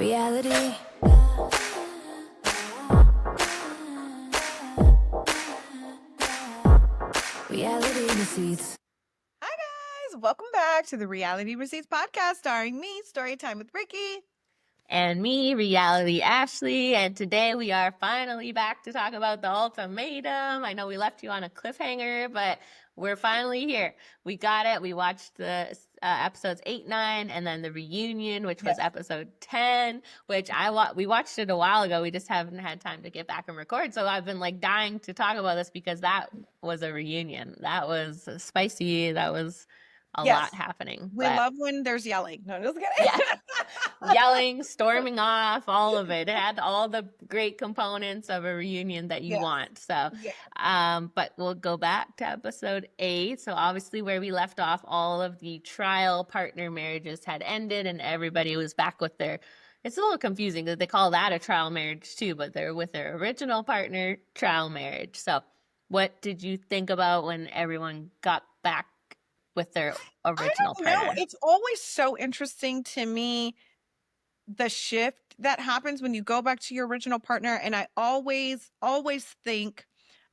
Reality. Reality receipts. Hi guys, welcome back to the Reality Receipts podcast starring me, Storytime with Ricky. And me, Reality Ashley, and today we are finally back to talk about the ultimatum. I know we left you on a cliffhanger, but we're finally here. We got it. We watched the episodes 8, 9, and then the reunion, which was episode 10, which we watched it a while ago. We just haven't had time to get back and record. So I've been like dying to talk about this because that was a reunion. That was spicy. That was a lot happening. We love when there's yelling. No, just kidding. Yeah. Yelling, storming off, all of it. It had all the great components of a reunion that you want. So, but we'll go back to episode 8. So obviously where we left off, all of the trial partner marriages had ended and everybody was back with it's a little confusing that they call that a trial marriage too, but they're with their original partner trial marriage. So what did you think about when everyone got back with their original partner? I don't know. It's always so interesting to me, the shift that happens when you go back to your original partner. And I always think,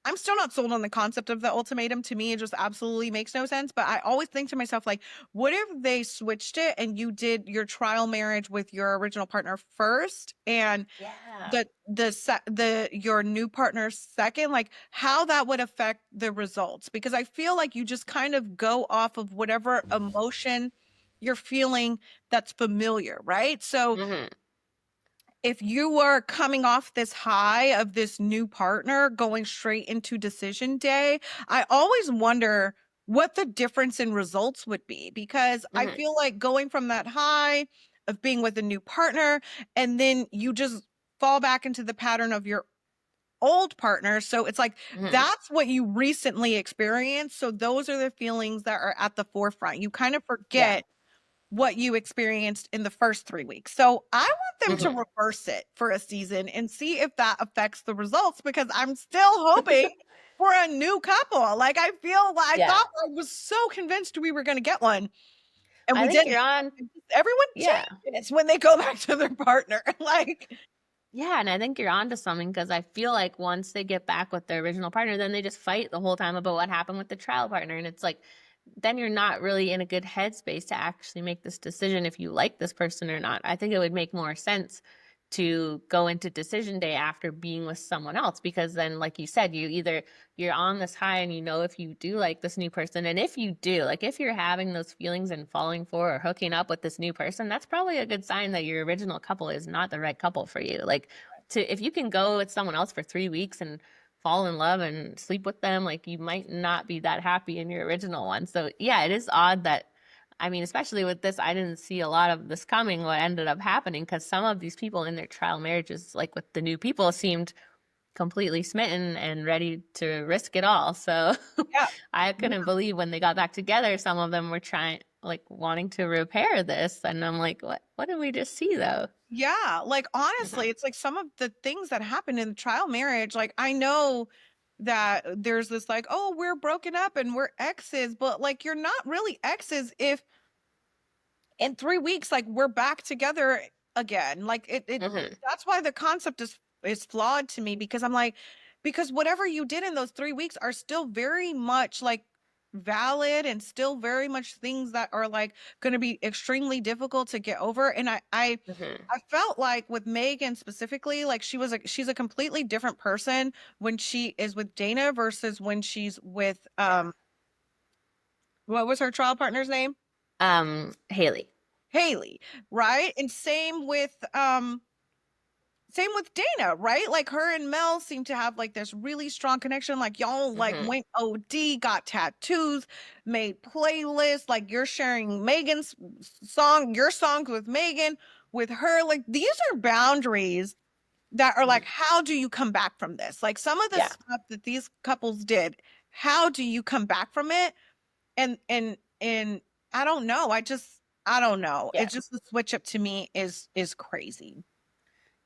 I'm still not sold on the concept of the ultimatum. To me, it just absolutely makes no sense. But I always think to myself, like, what if they switched it and you did your trial marriage with your original partner first and your new partner second? Like, how that would affect the results? Because I feel like you just kind of go off of whatever emotion you're feeling that's familiar, right? So if you were coming off this high of this new partner going straight into decision day, I always wonder what the difference in results would be, because I feel like going from that high of being with a new partner and then you just fall back into the pattern of your old partner. So it's like that's what you recently experienced. So those are the feelings that are at the forefront. You kind of forget what you experienced in the first 3 weeks. So I want them to reverse it for a season and see if that affects the results, because I'm still hoping for a new couple. Like, I feel like I thought, I was so convinced we were going to get one, and we didn't. Everyone changes when they go back to their partner. Like, yeah, and I think you're onto something, because I feel like once they get back with their original partner, then they just fight the whole time about what happened with the trial partner. And it's like, then you're not really in a good headspace to actually make this decision if you like this person or not. I think it would make more sense to go into decision day after being with someone else, because then, like you said, you're on this high and you know if you do like this new person, and if you do, like if you're having those feelings and falling for or hooking up with this new person, that's probably a good sign that your original couple is not the right couple for you. Like, if you can go with someone else for 3 weeks and fall in love and sleep with them, like, you might not be that happy in your original one. So yeah, it is odd that, I mean, especially with this, I didn't see a lot of this coming, what ended up happening, because some of these people in their trial marriages, like with the new people, seemed completely smitten and ready to risk it all. So I couldn't believe when they got back together, some of them were wanting to repair this. And I'm like, what did we just see though? yeah, like, honestly, it's like some of the things that happened in the trial marriage. Like, I know that there's this, like, oh, we're broken up and we're exes, but like, you're not really exes if in 3 weeks, like, we're back together again. Like, that's why the concept is flawed to me, because I'm like, because whatever you did in those 3 weeks are still very much like valid and still very much things that are like going to be extremely difficult to get over. And I felt like with Megan specifically, like, she's a completely different person when she is with Dana versus when she's with what was her trial partner's name? Haley, right? And same with Dana, right? Like, her and Mel seem to have like this really strong connection. Like, y'all like went OD, got tattoos, made playlists. Like, you're sharing Megan's your songs with Megan, with her. Like, these are boundaries that are like, how do you come back from this? Like, some of the stuff that these couples did, how do you come back from it? And I don't know. I don't know. It's just, the switch up to me is crazy.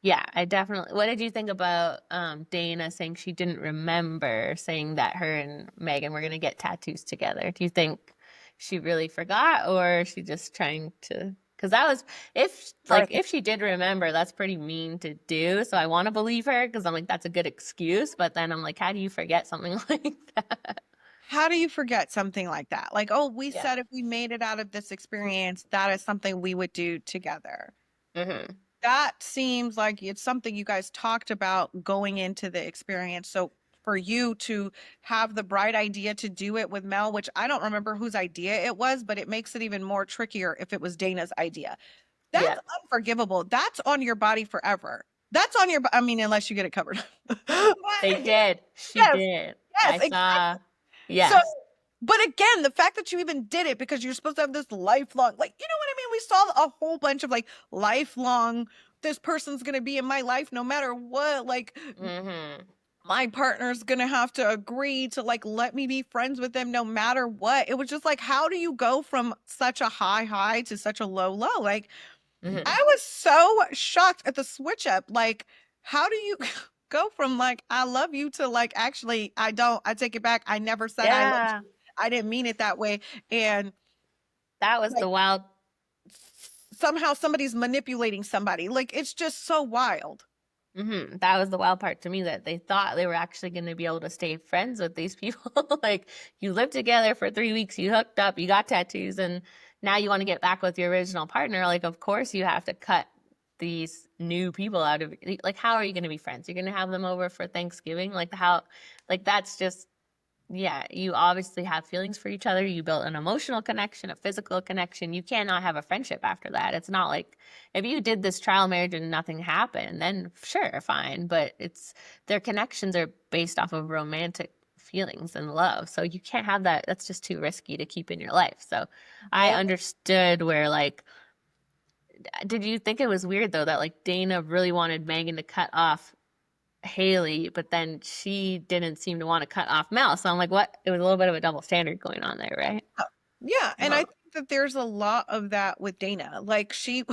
Yeah, I definitely. What did you think about Dana saying she didn't remember saying that her and Megan were going to get tattoos together? Do you think she really forgot, or is she just trying to Because that was, Or if she did remember, that's pretty mean to do. So I want to believe her because I'm like, that's a good excuse. But then I'm like, how do you forget something like that? how do you forget something like that? Like, oh, we Yeah. said if we made it out of this experience, that is something we would do together. Hmm. That seems like it's something you guys talked about going into the experience. So for you to have the bright idea to do it with Mel, which I don't remember whose idea it was, but it makes it even more trickier if it was Dana's idea. Yeah. That's unforgivable. That's on your body forever. That's on your, I mean, unless you get it covered. But They did. She yes, did. yes, I exactly. saw. So, Yes. but again, the fact that you even did it because you're supposed to have this lifelong, like, you know what I mean? We saw a whole bunch of like lifelong, this person's going to be in my life no matter what. Like, Hmm. my partner's going to have to agree to like let me be friends with them no matter what. It was just like, how do you go from such a high to such a low? Like, Hmm. I was so shocked at the switch up. Like, how do you go from like, I love you to like, actually, I don't, I take it back. I never said I loved Yeah. you. I didn't mean it that way. And That was like, the wild. somehow somebody's manipulating somebody. Like, it's just so wild. That was the wild part to me, that they thought they were actually going to be able to stay friends with these people. Like, you lived together for 3 weeks, you hooked up, you got tattoos, and now you want to get back with your original partner. Like, of course you have to cut these new people out of, like, how are you going to be friends? You're going to have them over for Thanksgiving? Like, how, like, that's just, yeah, you obviously have feelings for each other. You built an emotional connection, a physical connection. You cannot have a friendship after that. It's not like, if you did this trial marriage and nothing happened, then sure, fine. But it's, their connections are based off of romantic feelings and love. So you can't have that. That's just too risky to keep in your life. So I Yeah. understood where, like, did you think it was weird though that like Dana really wanted Megan to cut off Haley, but then she didn't seem to want to cut off Mel. So I'm like, what? It was a little bit of a double standard going on there, right? Yeah. And I Huh. think that there's a lot of that with Dana. Like, she,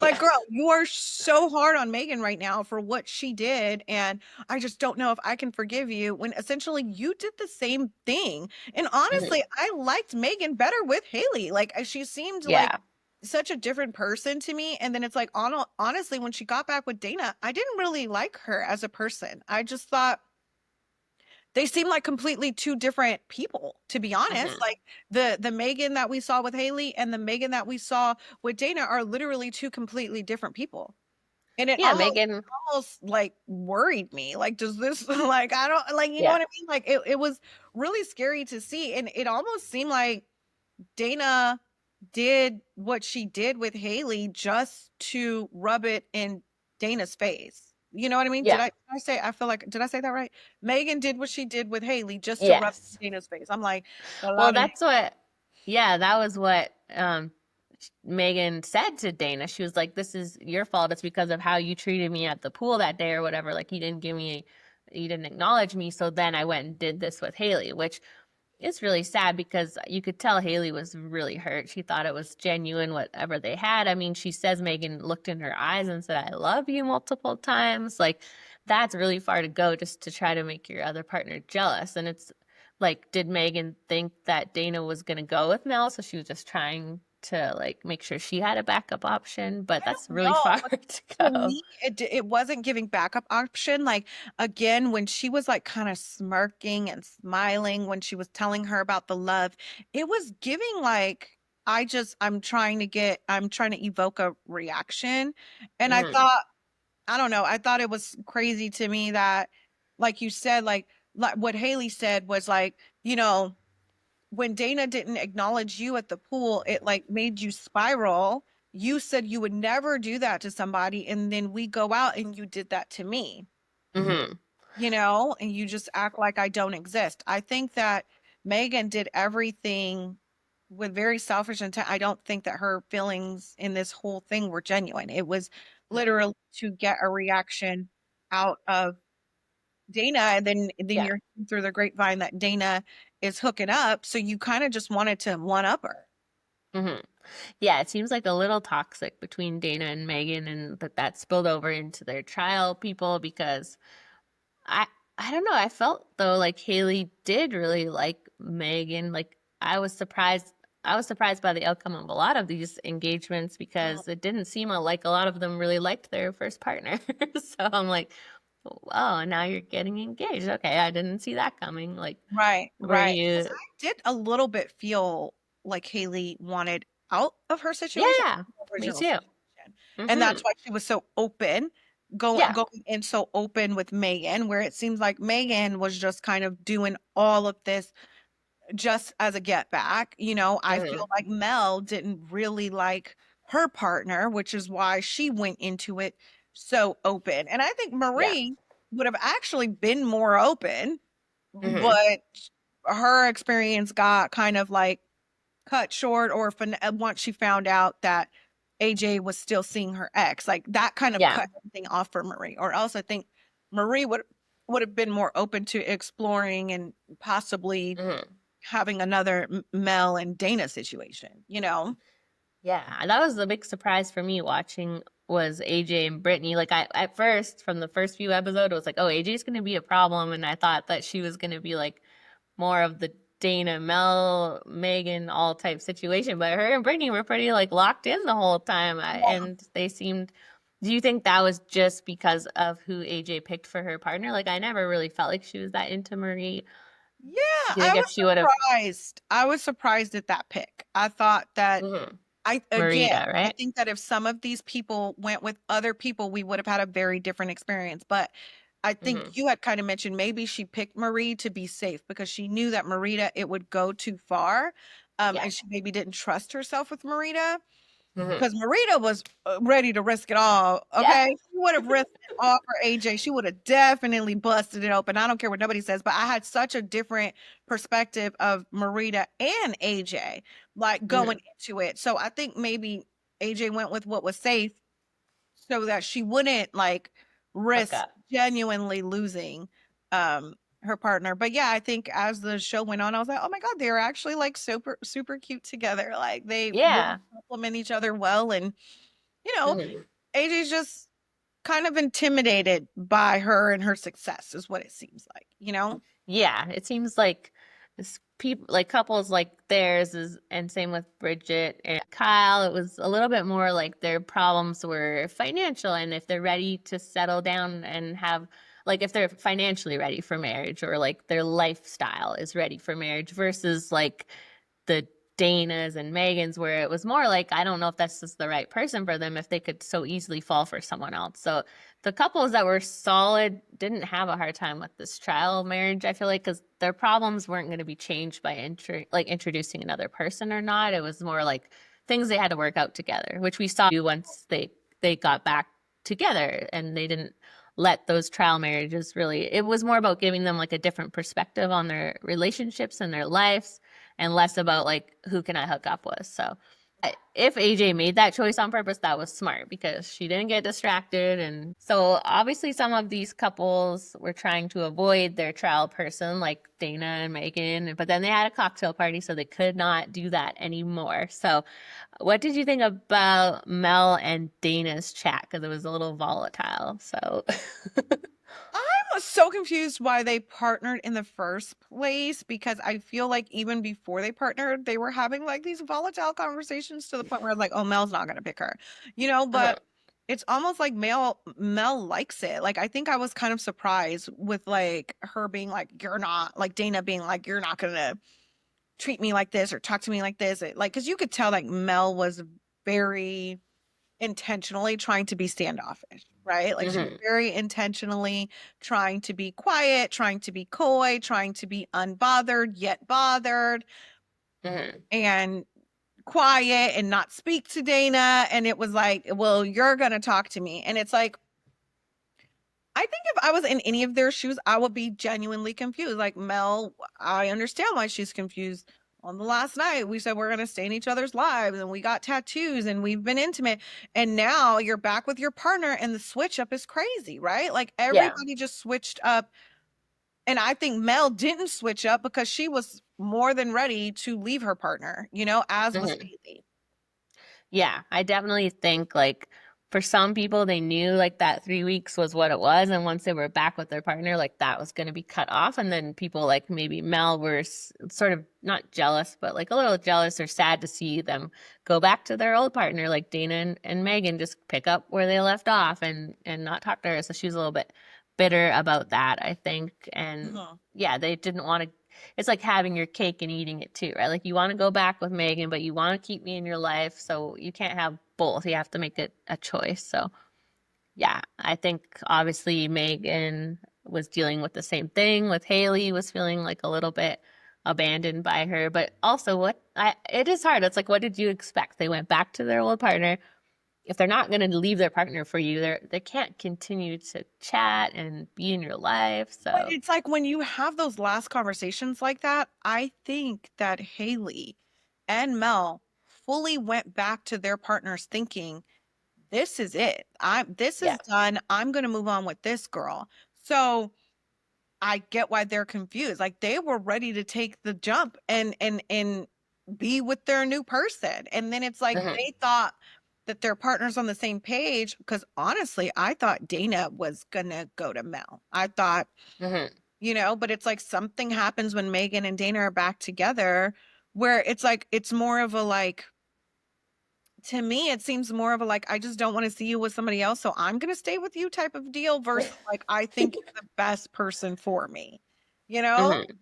like, girl, you are so hard on Megan right now for what she did. And I just don't know if I can forgive you when essentially you did the same thing. And Mhm. honestly, I liked Megan better with Haley. Like, she seemed like Yeah. such a different person to me. And then it's like, honestly, when she got back with Dana, I didn't really like her as a person. I just thought they seem like completely two different people, to be honest. Hmm. Like, the Megan that we saw with Haley and the Megan that we saw with Dana are literally two completely different people. And it Yeah, Megan. almost like worried me. Like, does this like, I don't like, you know Yeah. what I mean? Like, it was really scary to see. And it almost seemed like Dana did what she did with Haley just to rub it in Dana's face. You know what I mean? Yeah. Did I say, I feel like, did I say that right? Megan did what she did with Haley just to rub Yes. it in Dana's face. I'm like, a Well, lot of, that's what, yeah, that was what Megan said to Dana. She was like, "This is your fault. It's because of how you treated me at the pool that day or whatever. Like, you didn't acknowledge me. So then I went and did this with Haley," which it's really sad because you could tell Haley was really hurt. She thought it was genuine, whatever they had. I mean, she says Megan looked in her eyes and said, "I love you" multiple times. Like, that's really far to go just to try to make your other partner jealous. And it's like, did Megan think that Dana was going to go with Mel? So she was just trying to like make sure she had a backup option, but I that's don't really know. far But to to go. me, it wasn't giving backup option. Like, again, when she was like kind of smirking and smiling when she was telling her about the love, it was giving like, I'm trying to evoke a reaction. And I Hmm. thought, I don't know, I thought it was crazy to me that, like you said, like what Haley said was like, you know, when Dana didn't acknowledge you at the pool, it like made you spiral. You said you would never do that to somebody, and then we go out and you did that to me, Hmm. you know, and you just act like I don't exist. I think that Megan did everything with very selfish intent. I don't think that her feelings in this whole thing were genuine. It was literally to get a reaction out of Dana, and then Yeah. you're hearing through the grapevine that Dana is hooking up, so you kind of just wanted to one up her. Hmm. Yeah, it seems like a little toxic between Dana and Megan, and that spilled over into their trial people because I I don't know. I felt though like Haley did really like Megan. Like, I was surprised. I was surprised by the outcome of a lot of these engagements because it didn't seem like a lot of them really liked their first partner. So I'm like, oh, now you're getting engaged. Okay, I didn't see that coming. Like, Right, were right. you? 'Cause I did a little bit feel like Haley wanted out of her Yeah, situation, yeah, her me original too. situation. And Mm-hmm. that's why she was so open, Yeah. going in so open with Megan, where it seems like Megan was just kind of doing all of this just as a get back. I Mm-hmm. feel like Mel didn't really like her partner, which is why she went into it so open. And I think Yeah. Marie would have actually been more open, Mm-hmm. but her experience got kind of like cut short, or once she found out that AJ was still seeing her ex, like that kind of Yeah. cut everything off for Marie. Or else I think Marie would have been more open to exploring and possibly Mm-hmm. having another Mel and Dana situation. Yeah, that was the big surprise for me watching was AJ and Brittany. Like I at first from the first few episodes, it was like, oh, AJ's gonna be a problem, and I thought that she was gonna be like more of the Dana, Mel, Megan, all type situation. But her and Brittany were pretty like locked in the whole time, and they seemed. Do you think that was just because of who AJ picked for her partner? Like I never really felt like she was that into Marie. Yeah, Do you I think was if she would have surprised. I was surprised at that pick. I thought that again, Marita, I right? think that if some of these people went with other people, we would have had a very different experience. But I think Mm-hmm. you had kind of mentioned maybe she picked Marie to be safe because she knew that Marita it would go too far. Yeah. And she maybe didn't trust herself with Marita. Mm-hmm. Because Marita was ready to risk it all. Yeah. Okay. She would have risked it all for AJ. She would have definitely busted it open. I don't care what nobody says, but I had such a different perspective of Marita and AJ, like going Mm-hmm. into it. So I think maybe AJ went with what was safe so that she wouldn't like Hook risk up. genuinely losing her partner. But yeah, I think as the show went on, I was like, oh my God, they're actually like super, super cute together. Like they really Yeah. complement each other well. And, you know, Mhm. AJ's just kind of intimidated by her and her success, is what it seems like. Yeah, it seems like this people like couples like theirs is and same with Bridget and Kyle, it was a little bit more like their problems were financial and if they're ready to settle down and have like if they're financially ready for marriage or like their lifestyle is ready for marriage versus like the Dana's and Megan's where it was more like I don't know if that's just the right person for them if they could so easily fall for someone else. So the couples that were solid didn't have a hard time with this trial marriage. I feel like because their problems weren't going to be changed by introducing another person or not. It was more like things they had to work out together, which we saw once they got back together and they didn't let those trial marriages really. It was more about giving them like a different perspective on their relationships and their lives, and less about like who can I hook up with. So if AJ made that choice on purpose, that was smart because she didn't get distracted. And so obviously, some of these couples were trying to avoid their trial person, like Dana and Megan, but then they had a cocktail party, so they could not do that anymore. So, what did you think about Mel and Dana's chat? Because it was a little volatile. So, I was so confused why they partnered in the first place because I feel like even before they partnered, they were having like these volatile conversations to the point where I was like, oh, Mel's not gonna pick her. uh-huh. But it's almost like Mel likes it. Like I think I was kind of surprised with like her being like, you're not like Dana being like, you're not gonna treat me like this or talk to me like this. Like, because you could tell like Mel was very intentionally trying to be standoffish, right? Like she was Hmm. very intentionally trying to be quiet, trying to be coy, trying to be unbothered yet bothered Hmm. and quiet and not speak to Dana. And it was like, well, you're going to talk to me. And it's like, I think if I was in any of their shoes, I would be genuinely confused. Like Mel, I understand why she's confused. On the last night, we said we're going to stay in each other's lives and we got tattoos and we've been intimate. And now you're back with your partner and the switch up is crazy, right? Like Yeah. everybody just switched up. And I think Mel didn't switch up because she was more than ready to leave her partner, as was Hmm. Haley. Yeah, I definitely think like for some people, they knew like that 3 weeks was what it was, and once they were back with their partner, like that was going to be cut off. And then people like maybe Mel were sort of not jealous, but like a little jealous or sad to see them go back to their old partner, like Dana and Megan, just pick up where they left off and not talk to her. So she was a little bit bitter about that, I think. And Mhm. yeah, they didn't want to. It's like having your cake and eating it too, right? Like you want to go back with Megan, but you want to keep me in your life, so you can't have both. You have to make it a choice. So yeah, I think obviously Megan was dealing with the same thing with Haley, was feeling like a little bit abandoned by her, but also it is hard. It's like, what did you expect? They went back to their old partner. If they're not going to leave their partner for you, they can't continue to chat and be in your life. But So it's like when you have those last conversations like that, I think that Haley and Mel fully went back to their partners thinking, this is it. This yeah. is done. I'm going to move on with this girl. So I get why they're confused. Like they were ready to take the jump and be with their new person. And then it's like Hmm. they thought that their partners on the same page, because honestly, I thought Dana was gonna go to Mel. I thought, Hmm. but it's like something happens when Megan and Dana are back together where it's like it's more of a like, to me it seems more of a like, I just don't want to see you with somebody else, so I'm gonna stay with you type of deal versus like, I think you're the best person for me, you know? Hmm.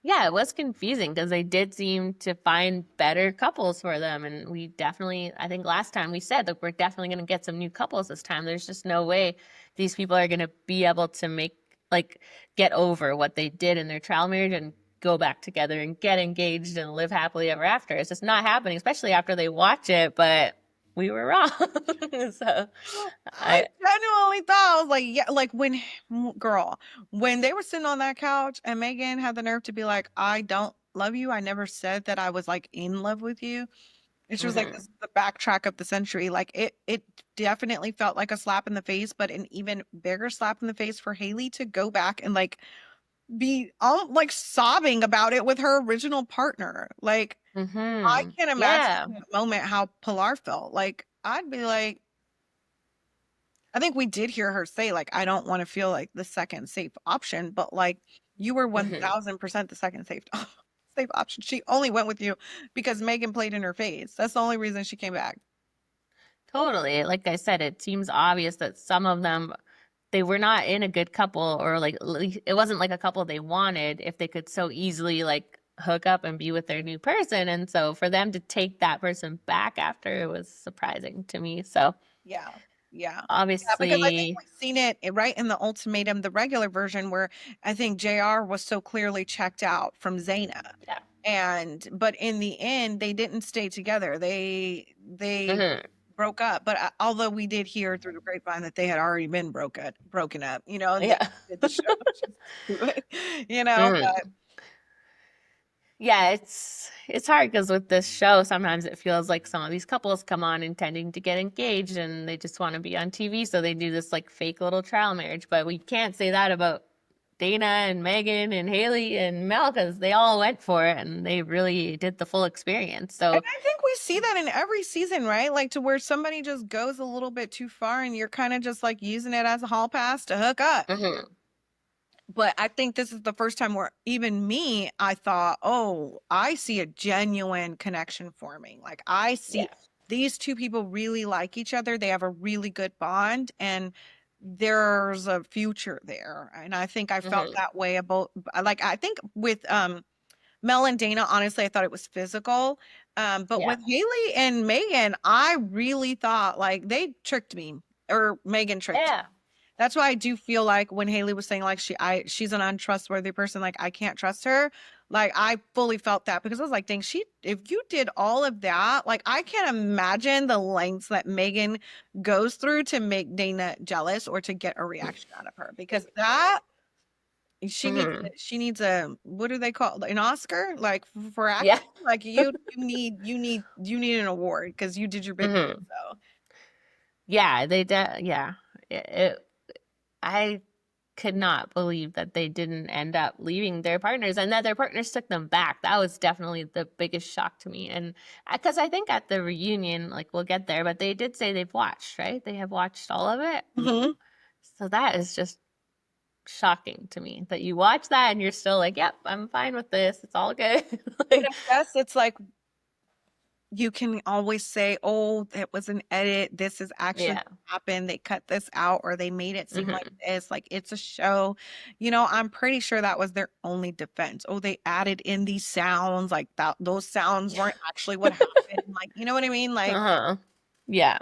Yeah, it was confusing because they did seem to find better couples for them. And we definitely, I think last time we said that we're definitely going to get some new couples this time. There's just no way these people are going to be able to like, get over what they did in their trial marriage and go back together and get engaged and live happily ever after. It's just not happening, especially after they watch it. But we were wrong. So I I, genuinely thought, I was like, yeah, like girl, when they were sitting on that couch and Megan had the nerve to be like, I don't love you. I never said that I was like in love with you. And she was like, this mhm, is the backtrack of the century. Like it definitely felt like a slap in the face, but an even bigger slap in the face for Haley to go back and like be like sobbing about it with her original partner. Like I mhm, can't imagine yeah, in that moment how Pilar felt. Like I'd be like, I think we did hear her say, like, I don't want to feel like the second safe option, but like you were mhm. 1000% the second safe safe option. She only went with you because Megan played in her face. That's the only reason she came back. Totally. Like I said, it seems obvious that some of them they were not in a good couple or like it wasn't like a couple they wanted if they could so easily like hook up and be with their new person. And so for them to take that person back after it was surprising to me. So Yeah. Yeah. Yeah, because I think obviously, we've seen it right in the Ultimatum, the regular version, where I think JR was so clearly checked out from Zaina. yeah. But in the end, they didn't stay together. They Hmm. broke up. But although we did hear through the grapevine that they had already been broken up, and they Yeah. did the show, which is stupid, Hmm. but Yeah, it's hard because with this show, sometimes it feels like some of these couples come on intending to get engaged and they just want to be on TV, so they do this like fake little trial marriage. But we can't say that about Dana and Megan and Haley and Mel because they all went for it and they really did the full experience. and So, I think we see that in every season, right? Like to where somebody just goes a little bit too far and you're kind of just like using it as a hall pass to hook up. mhm, But I think this is the first time where even me, I thought, oh, I see a genuine connection forming. Like I see yeah, these two people really like each other. They have a really good bond and there's a future there. And I think I felt mhm, that way about, like, I think with Mel and Dana, honestly, I thought it was physical. But yeah, with Haley and Megan, I really thought like they tricked me, or Megan tricked. yeah, That's why I do feel like when Haley was saying like she's an untrustworthy person, like I can't trust her. Like I fully felt that because I was like, dang, if you did all of that, like I can't imagine the lengths that Megan goes through to make Dana jealous or to get a reaction out of her because that mhm, she needs a, what do they call an Oscar like for yeah, acting? Like you need an award because you did your bit. mhm. So Yeah, yeah. It, I could not believe that they didn't end up leaving their partners and that their partners took them back. That was definitely the biggest shock to me. And because I think at the reunion, like we'll get there, but they did say they've watched, right? They have watched all of it. Mm-hmm. So that is just shocking to me that you watch that and you're still like, yep, I'm fine with this. It's all good. But Like, I guess it's like you can always say, oh, it was an edit. This is actually yeah. what happened. They cut this out or they made it seem like Mhm. this. Like it's a show. I'm pretty sure that was their only defense. Oh, they added in these sounds. Like that, those sounds weren't actually what happened. Like, you know what I mean? Like, Uh-huh. Yeah.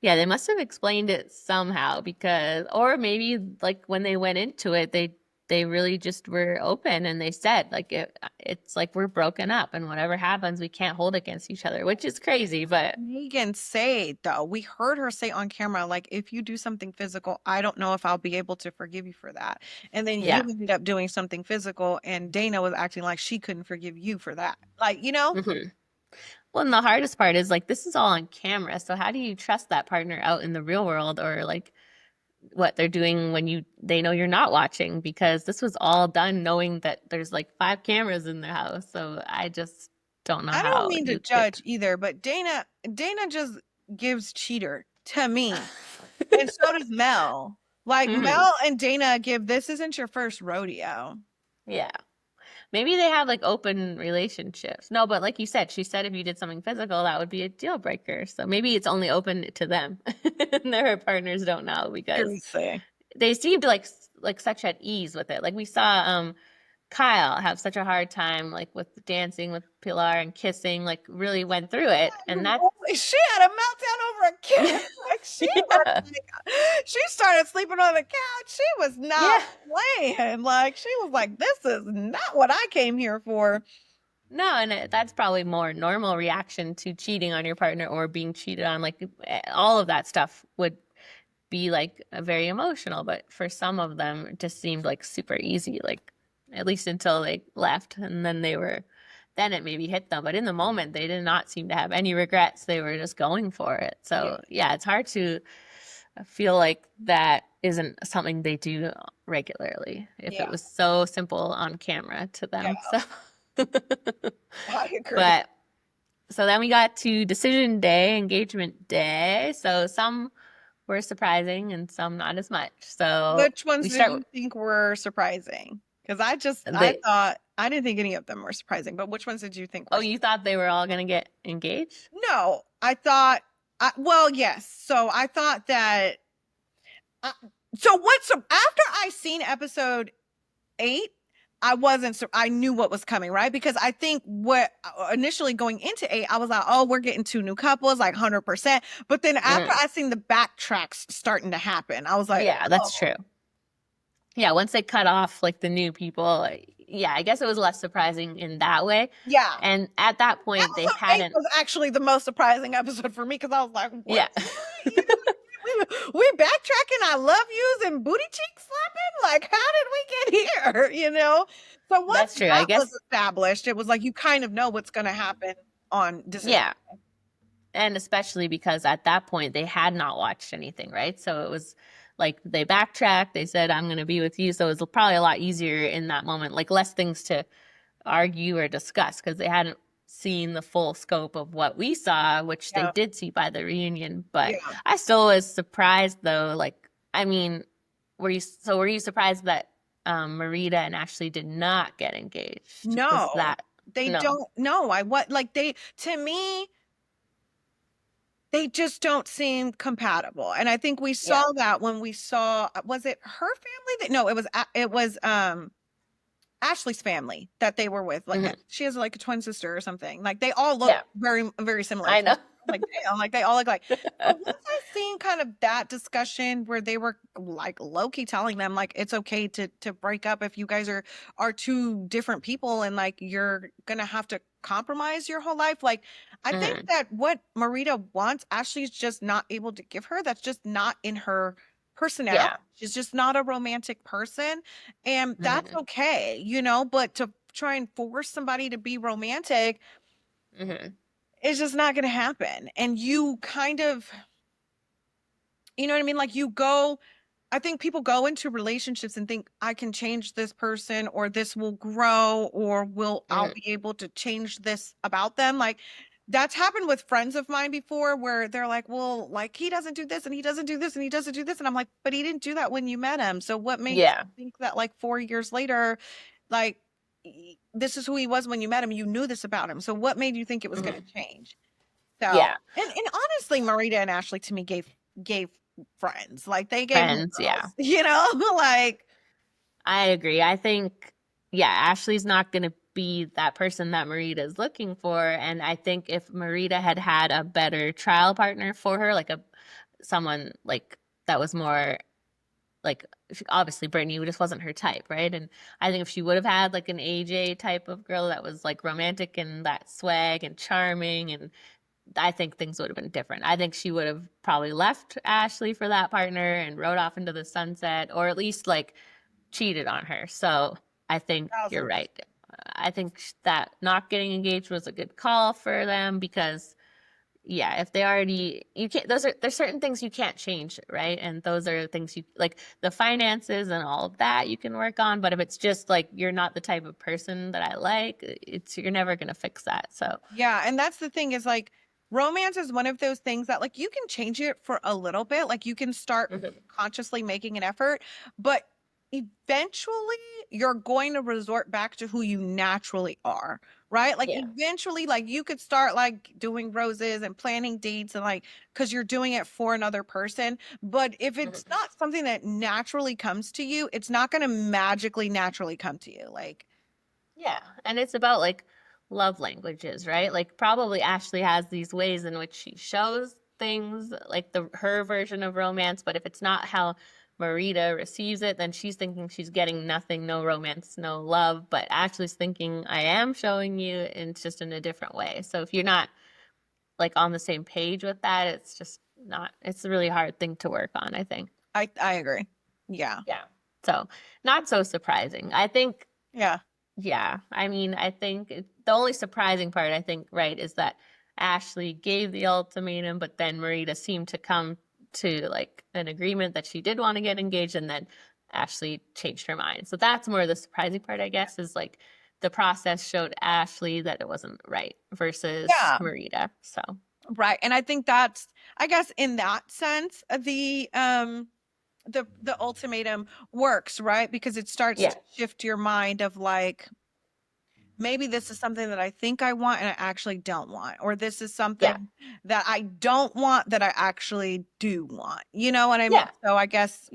Yeah, they must have explained it somehow because, or maybe like when they went into it, they really just were open and they said like it's like we're broken up and whatever happens, we can't hold against each other, which is crazy, but Megan say though, we heard her say on camera, like, if you do something physical, I don't know if I'll be able to forgive you for that. And then you yeah. ended up doing something physical, and Dana was acting like she couldn't forgive you for that. Like. Hmm. Well, and the hardest part is like this is all on camera, so how do you trust that partner out in the real world or like what they're doing when they know you're not watching because this was all done knowing that there's like 5 cameras in the house. So I just don't know I don't how mean to you could. judge either, but Dana just gives cheater to me. And so does Mel. Like Hmm. Mel and Dana give this isn't your first rodeo. Yeah. Maybe they have like open relationships. No, but like you said, she said if you did something physical, that would be a deal breaker. So maybe it's only open to them. And their partners don't know because Seriously. they seemed like such at ease with it. Like we saw Kyle have such a hard time like with dancing with Pilar and kissing, like really went through it. And that She had a meltdown over a yeah. kiss. Like she was Yeah. like, she started sleeping on the couch. She was not Yeah. playing. Like she was like, this is not what I came here for. No, and that's probably more normal reaction to cheating on your partner or being cheated on. Like all of that stuff would be like very emotional, but for some of them, it just seemed like super easy. Like at least until they left, and then it maybe hit them. But in the moment, they did not seem to have any regrets. They were just going for it. Yeah. So yeah, it's hard to feel like that isn't something they do regularly. If Yeah. it was so simple on camera to Yeah. them, so. I agree. But so then we got to decision day, engagement day. So some were surprising and some not as much. So Which ones we did start you with think were surprising? Because I the thought I didn't think any of them were surprising, but which ones did you think were oh, you thought they were all gonna get engaged? No, I thought well, yes. So I thought that so what's after I seen episode 8, I knew what was coming, right? Because I think what initially going into 8, I was like, oh, we're getting 2 new couples, like 100%. But then after Mm. I seen the backtracks starting to happen, I was like, Yeah, oh, that's true. Yeah, once they cut off like the new people, yeah, I guess it was less surprising in that way. yeah. And at that point, they Episode 8 hadn't. was actually the most surprising episode for me because I was like, what? Yeah, We backtracking I love yous and booty cheek slapping? Like, how did we get here? So once that's true. I that was guess. established, it was like you kind of know what's going to happen on decision. Yeah, and especially because at that point they had not watched anything, right? So it was like they backtracked. They said, "I'm going to be with you," so it was probably a lot easier in that moment, like less things to argue or discuss because they hadn't seen the full scope of what we saw, which they Yeah. did see by the reunion. But Yeah. I still was surprised though. Like, I mean, were you surprised that Marita and Ashley did not get engaged? Was No, that they no? don't know. To me, they just don't seem compatible. And I think we Yeah. saw that when we saw, was it her family no, it was Ashley's family that they were with. Like Mhm. she has like a twin sister or something. Like they all look Yeah, very, very similar. I know. Like damn, like they all look like. So once I seen kind of that discussion where they were like low-key telling them like it's okay to break up if you guys are two different people and like you're gonna have to compromise your whole life. Like I think Mhm. that what Marita wants, Ashley's just not able to give her. That's just not in her personality. Yeah. She's just not a romantic person. And that's Mhm. okay, but to try and force somebody to be romantic Mhm. is just not going to happen. And you kind of, you know what I mean? Like you go, I think people go into relationships and think I can change this person or this will grow or I'll Mhm. be able to change this about them. Like that's happened with friends of mine before where they're like, well, like he doesn't do this and he doesn't do this and he doesn't do this. And I'm like, but he didn't do that when you met him. So what makes Yeah. you think that like 4 years later, like this is who he was when you met him? You knew this about him. So what made you think it was going Mhm. to change? So, Yeah. and honestly, Marita and Ashley to me gave friends. Like they gave Friends, yeah. homegirls, you know? Like I agree. I think, yeah, Ashley's not going to be that person that Marita is looking for. And I think if Marita had had a better trial partner for her, like someone like that was more like obviously Brittany just wasn't her type, right? And I think if she would have had like an AJ type of girl that was like romantic and that swag and charming, and I think things would have been different. I think she would have probably left Ashley for that partner and rode off into the sunset, or at least like cheated on her. So I think you're 1,000%. right. I think that not getting engaged was a good call for them because yeah, if they already you can't there's certain things you can't change, right? And those are things you like the finances and all of that you can work on, but if it's just like you're not the type of person that I like, it's you're never going to fix that. So, Yeah, and that's the thing is like romance is one of those things that like you can change it for a little bit. Like you can start mhm. consciously making an effort, but eventually you're going to resort back to who you naturally are, right? Like Yeah. eventually like you could start like doing roses and planning dates and like cuz you're doing it for another person, but if Mhm. it's not something that naturally comes to you, it's not going to magically naturally come to you. Like Yeah, and it's about like love languages, right? Like probably Ashley has these ways in which she shows things like the her version of romance, but if it's not how Marita receives it, then she's thinking she's getting nothing, no romance, no love, but Ashley's thinking I am showing you and it's just in a different way. So if you're not like on the same page with that, it's just not it's a really hard thing to work on, I think. I agree. Yeah. Yeah. So, not so surprising. I think Yeah. yeah, I mean, I think the only surprising part, I think, right, is that Ashley gave the ultimatum, but then Marita seemed to come to like an agreement that she did want to get engaged, and then Ashley changed her mind. So that's more the surprising part, I guess, is like the process showed Ashley that it wasn't right versus Yeah. Marita. So Right. And I think that's, I guess in that sense, the ultimatum works, right? Because it starts yeah, to shift your mind of like, maybe this is something that I think I want and I actually don't want, or this is yeah, something that I don't want that I actually do want. You know what I mean? yeah. So I guess,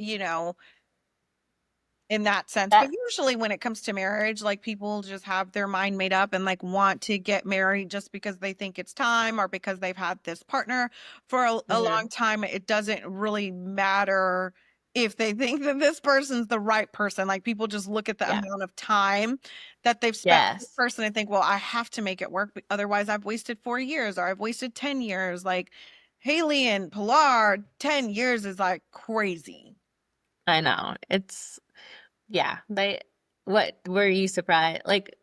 in that sense. But That usually when it comes to marriage, like people just have their mind made up and like want to get married just because they think it's time or because they've had this partner for a long mhm, time. It doesn't really matter if they think that this person's the right person. Like people just look at the yeah, amount of time that they've spent with this yes. person and think, well, I have to make it work. Otherwise, I've wasted 4 years or I've wasted 10 years. Like Haley and Pilar, 10 years is like crazy. I know. It's yeah, what were you surprised? Like,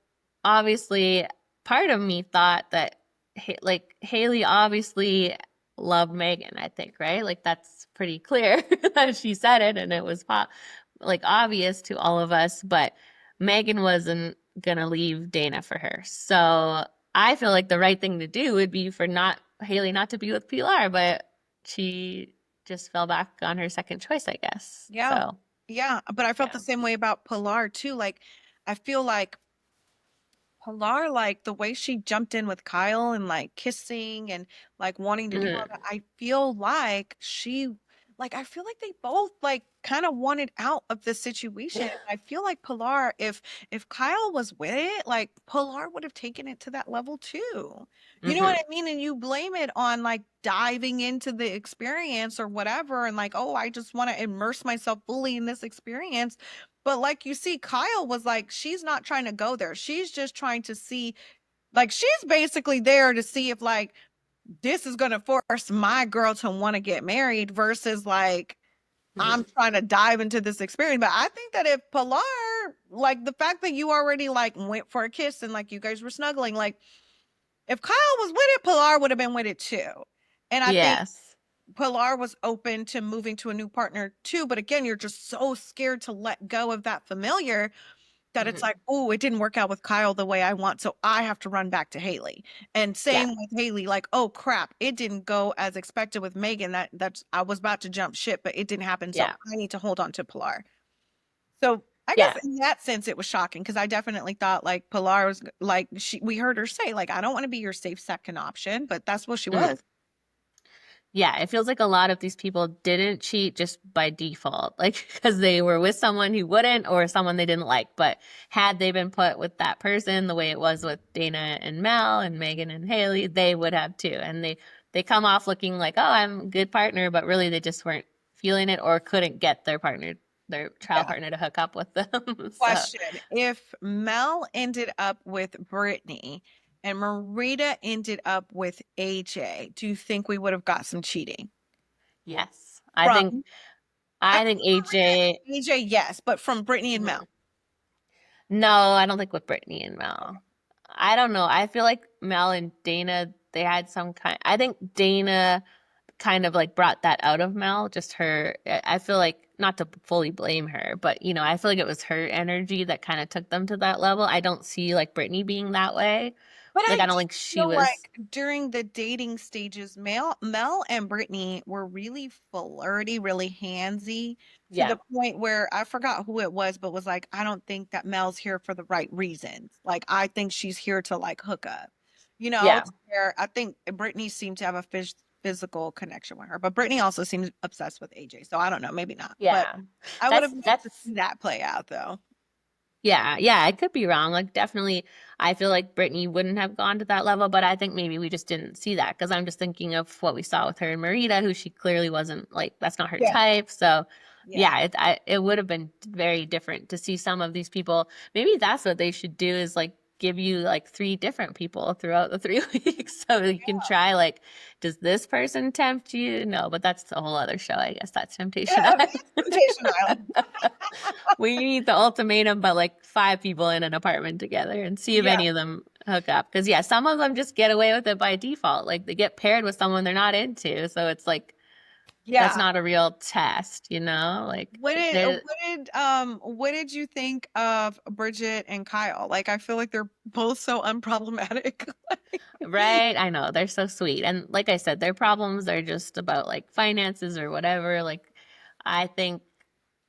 obviously, part of me thought that, like, Haley obviously loved Megan, I think, right? Like, that's pretty clear that she said it and it was like obvious to all of us, but Megan wasn't gonna leave Dana for her. So I feel like the right thing to do would be for not Haley not to be with Pilar, but she just fell back on her second choice, I guess. Yeah. So, Yeah, but I felt yeah. the same way about Pilar too. Like, I feel like Pilar, like the way she jumped in with Kyle and like kissing and like wanting to do all that, Mhm. I feel like I feel like they both like kind of wanted out of the situation. I feel like Pilar, if Kyle was with it, like Pilar would have taken it to that level too. You know what Mhm. I mean? And you blame it on like diving into the experience or whatever, and like, oh, I just want to immerse myself fully in this experience. But like you see, Kyle was like, she's not trying to go there. She's just trying to see, like, she's basically there to see if like this is gonna force my girl to want to get married versus like I'm Mhm. trying to dive into this experience. But I think that if Pilar, like the fact that you already like went for a kiss and like you guys were snuggling, like if Kyle was with it, Pilar would have been with it too. And I think Yes. Pilar was open to moving to a new partner too, but again, you're just so scared to let go of that familiar that it's Mhm. like, oh, it didn't work out with Kyle the way I want, so I have to run back to Haley. And Yeah. same with Haley, like, oh crap, it didn't go as expected with Megan. That's I was about to jump ship, but it didn't happen, so Yeah. I need to hold on to Pilar. So I guess Yeah. in that sense, it was shocking because I definitely thought like Pilar was like we heard her say like I don't want to be your safe second option, but that's what she Mhm. was. Yeah, it feels like a lot of these people didn't cheat just by default, like because they were with someone who wouldn't or someone they didn't like. But had they been put with that person the way it was with Dana and Mel and Megan and Haley, they would have too. And they come off looking like, oh, I'm a good partner, but really they just weren't feeling it or couldn't get their partner, their trial Yeah. partner to hook up with them. So Question: if Mel ended up with Brittany and Marita ended up with AJ, do you think we would have got some cheating yes, from? I think AJ. AJ, yes, but from Brittany and Mel. No, I don't think with Brittany and Mel. I don't know. I feel like Mel and Dana, they had some kind. I think Dana kind of like brought that out of Mel, just her. I feel like not to fully blame her, but I feel like it was her energy that kind of took them to that level. I don't see like Brittany being that way. But Like I I do don't think she feel was. like during the dating stages, Mel and Brittany were really flirty, really handsy to Yeah, the point where I forgot who it was, but was like, I don't think that Mel's here for the right reasons. Like, I think she's here to like hook up, yeah, to where I think Brittany seemed to have a physical connection with her, but Brittany also seems obsessed with AJ. So I don't know, maybe not, but yeah. I would have That's liked to that's see that play out though. Yeah, yeah, I could be wrong. Like, definitely, I feel like Brittany wouldn't have gone to that level, but I think maybe we just didn't see that because I'm just thinking of what we saw with her and Marita, who she clearly wasn't like, that's not her Yeah. type. So, Yeah. yeah, it would have been very different to see some of these people. Maybe that's what they should do is like give you like three different people throughout the 3 weeks so you can try, like, does this person tempt you? No, but that's a whole other show, I guess. That's Temptation Yeah, Island. that's Temptation Island. We need the ultimatum, but like five people in an apartment together and see if Yeah. any of them hook up. Because yeah, some of them just get away with it by default. Like they get paired with someone they're not into, so it's like that's Yeah. not a real test, you know? Like there, What did you think of Bridget and Kyle? Like I feel like they're both so unproblematic. right? I know they're so sweet, and like I said, their problems are just about like finances or whatever. Like I think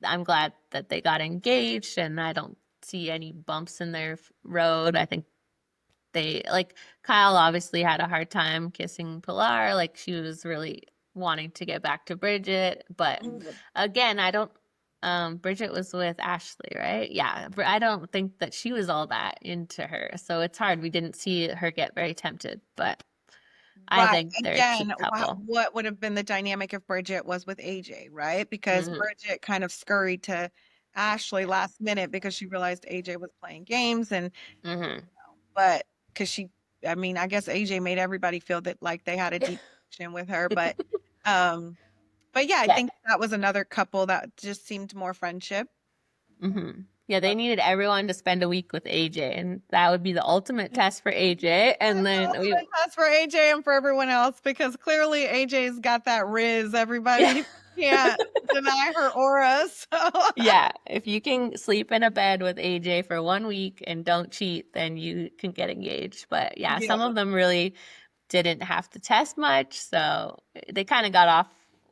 I'm glad that they got engaged, and I don't see any bumps in their road. I think they like Kyle obviously had a hard time kissing Pilar. Like she was really wanting to get back to Bridget. But Mhm. again, I don't Bridget was with Ashley, right? Yeah. I don't think that she was all that into her. So it's hard. We didn't see her get very tempted, but I Right. think they're a Again, cute couple. what would have been the dynamic if Bridget was with AJ, right? Because Hmm. Bridget kind of scurried to Ashley last minute because she realized AJ was playing games and Hmm. but because I mean, I guess AJ made everybody feel that like they had a deep connection with her, um but yeah, I Yeah. think that was another couple that just seemed more friendship. Hmm. Yeah, they needed everyone to spend a week with AJ, and that would be the ultimate test for AJ. And The then we, ultimate test for AJ and for everyone else because clearly AJ's got that riz. yeah. Everybody can't deny her aura. So Yeah, if you can sleep in a bed with AJ for 1 week and don't cheat, then you can get engaged. But yeah, yeah. some of them really didn't have to test much, so they kind of got off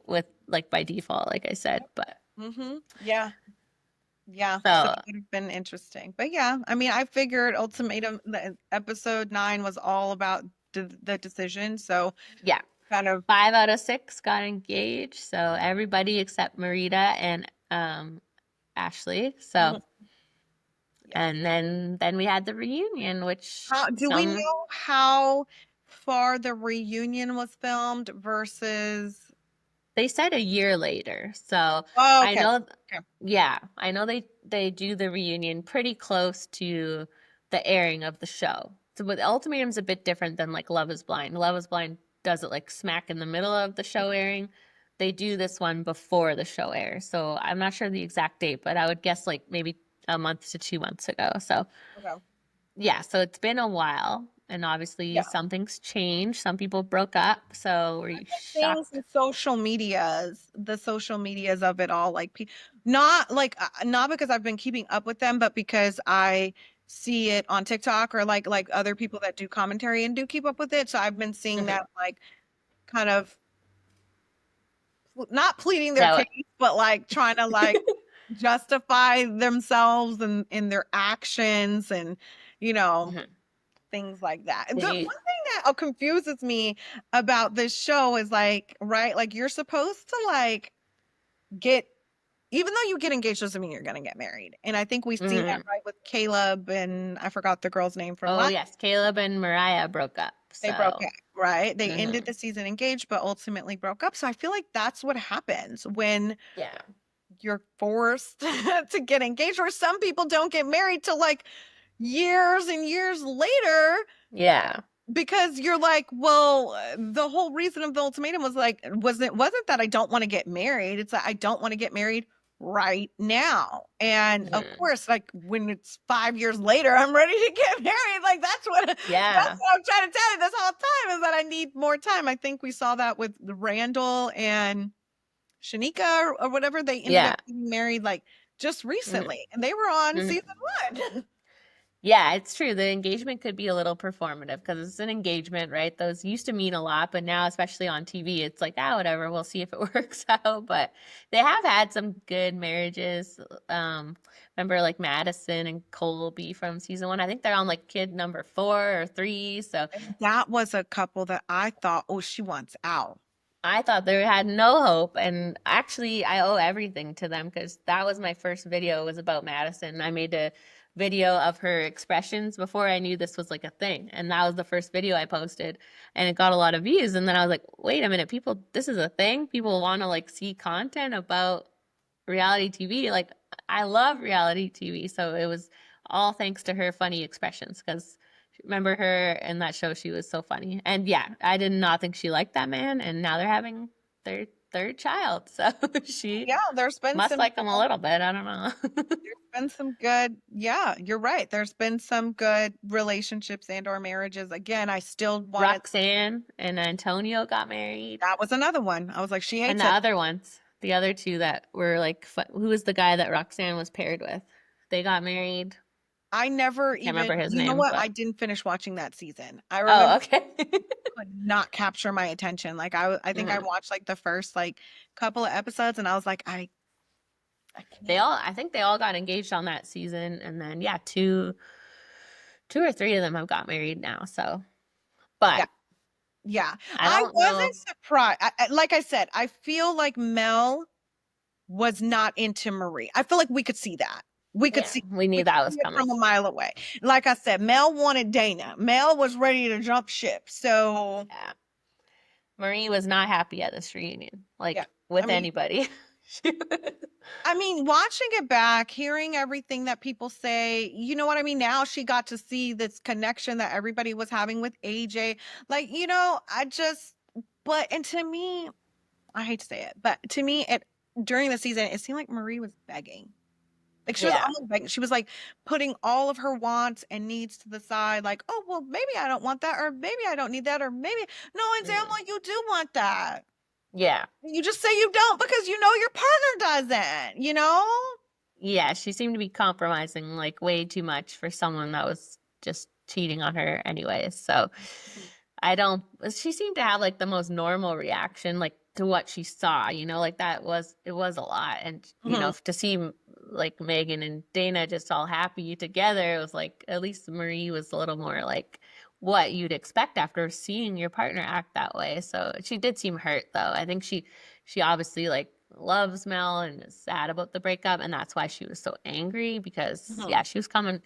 with like by default, like I said. But Yeah. Yeah. So so it would have been interesting. But yeah, I mean, I figured Ultimatum, episode 9 was all about the decision. So yeah, kind of, 5 out of 6 got engaged. So everybody except Marita and Ashley. So mhm, yes. and then we had the reunion, which How do we some know how far the reunion was filmed versus? they said a year later. So Oh, I okay. know, Okay. yeah, I know they do the reunion pretty close to the airing of the show. So with Ultimatum's a bit different than like Love is Blind. Love is Blind does it like smack in the middle of the show airing. They do this one before the show airs. So I'm not sure the exact date, but I would guess like maybe a month to 2 months ago. So Okay. yeah, so it's been a while. And obviously Yeah. some things changed. Some people broke up. So were you Things shocked? in the social medias of it all, like not like not because I've been keeping up with them, but because I see it on TikTok or like other people that do commentary and do keep up with it. So I've been seeing Mhm. that like kind of not pleading their So case, but like trying to like justify themselves and in their actions and you know Mhm. things like that. And Did the one you? thing that confuses me about this show is like, right, like you're supposed to like get, even though you get engaged doesn't mean you're gonna get married. And I think we see that Mhm. right with Caleb and I forgot the girl's name from Oh last. yes, Caleb and Mariah broke up. They broke So up, right? They ended mhm. the season engaged, but ultimately broke up. So I feel like that's what happens when Yeah. you're forced to get engaged, or some people don't get married till like years and years later Yeah. because you're like, well, the whole reason of the ultimatum was like, wasn't that I don't want to get married. It's that I don't want to get married right now. And of Mhm. course, like when it's 5 years later, I'm ready to get married. Like that's Yeah. what I'm trying to tell you this whole time is that I need more time. I think we saw that with Randall and Shanika or whatever. They ended Yeah. up getting married like just Mhm. recently, and they were on Mhm. season one. Yeah, it's true. The engagement could be a little performative because it's an engagement, right? Those used to mean a lot, but now, especially on TV, it's like, ah, whatever, we'll see if it works out. But they have had some good marriages. Remember like Madison and Colby from season one? I think they're on like kid number 4 or 3. So That was a couple that I thought, oh, she wants out. I thought they had no hope, and actually, I owe everything to them because that was my first video. It was about Madison. I made a video of her expressions before I knew this was like a thing, and that was the first video I posted, and it got a lot of views. And then I was like, wait a minute, people, this is a thing. People want to like see content about reality TV. Like, I love reality TV, so it was all thanks to her funny expressions because remember her in that show, she was so funny. And yeah, I did not think she liked that man, and now they're having their third child, so she Yeah, must like him a little bit. I don't know. yeah, you're right. There's been some good relationships and or marriages. Again, I still wanted, Roxanne and Antonio got married, that was another one. I was like, she and hates the it. other ones, the other two that were like, who was the guy that Roxanne was paired with? They got married. I never Can't even, remember his you know name, what? but I didn't finish watching that season. I remember oh, okay. could not capture my attention. Like I think I Mhm. watched like the first like couple of episodes and I was like, I They can't. all, I think they all got engaged on that season, and then yeah, two or three of them have got married now. So, Yeah. but Yeah. I I don't wasn't know. surprised. Like I said, I feel like Mel was not into Marie. I feel like we could see that. We could Yeah, see we we knew could that see was it coming. from a mile away. Like I said, Mel wanted Dana. Mel was ready to jump ship. So Yeah, Marie was not happy at this reunion, yeah. like I with mean, anybody. watching it back, hearing everything that people say, you know what I mean? Now she got to see this connection that everybody was having with AJ. Like, I just, but, and to me, I hate to say it, but to me, during the season, it seemed like Marie was begging. Like she was Yeah. almost begging. She was like putting all of her wants and needs to the side, like, oh, well, maybe I don't want that, or maybe I don't need that, or maybe, no, and say, Mm. well, you do want that. Yeah. You just say you don't because you know your partner doesn't, you know? Yeah, she seemed to be compromising like way too much for someone that was just cheating on her anyways. So Mhm. I don't, she seemed to have like the most normal reaction like to what she saw, like it was a lot. And Mhm. to see like Megan and Dana just all happy together, it was like at least Marie was a little more like what you'd expect after seeing your partner act that way. So she did seem hurt though. I think she obviously like loves Mel and is sad about the breakup, and that's why she was so angry because Mhm. yeah, she was coming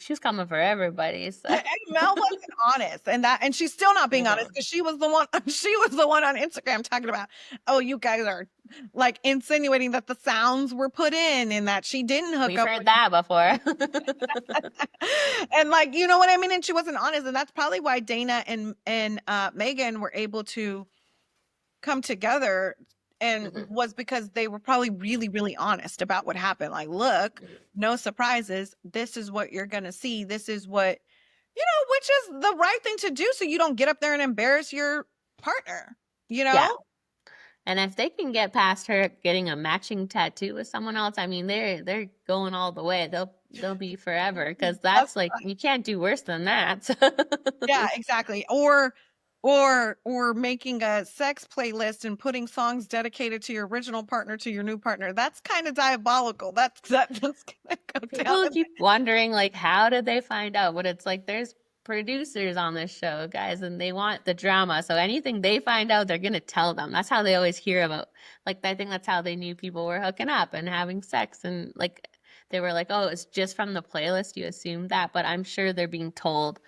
for everybody. So And Mel wasn't honest, and she's still not being honest Mhm. because she was the one. She was the one on Instagram talking about, oh, you guys are like insinuating that the sounds were put in and that she didn't hook We've up heard with, that before. and like you know what I mean. And she wasn't honest, and that's probably why Dana and Megan were able to come together, and Mhm. was because they were probably really really honest about what happened. Like, look, no surprises. This is what you're gonna see. This is what which is the right thing to do so you don't get up there and embarrass your partner, Yeah. And if they can get past her getting a matching tattoo with someone else, I mean, they're going all the way. They'll be forever because That's that's like you can't do worse than that. Yeah, exactly. Or making a sex playlist and putting songs dedicated to your original partner to your new partner. That's kind of diabolical. That's gonna go down. People keep wondering, like, how did they find out? But it's like there's producers on this show, guys, and they want the drama. So anything they find out, they're gonna tell them. That's how they always hear about. Like, I think that's how they knew people were hooking up and having sex, and like they were like, "Oh, it's just from the playlist." You assume that, but I'm sure they're being told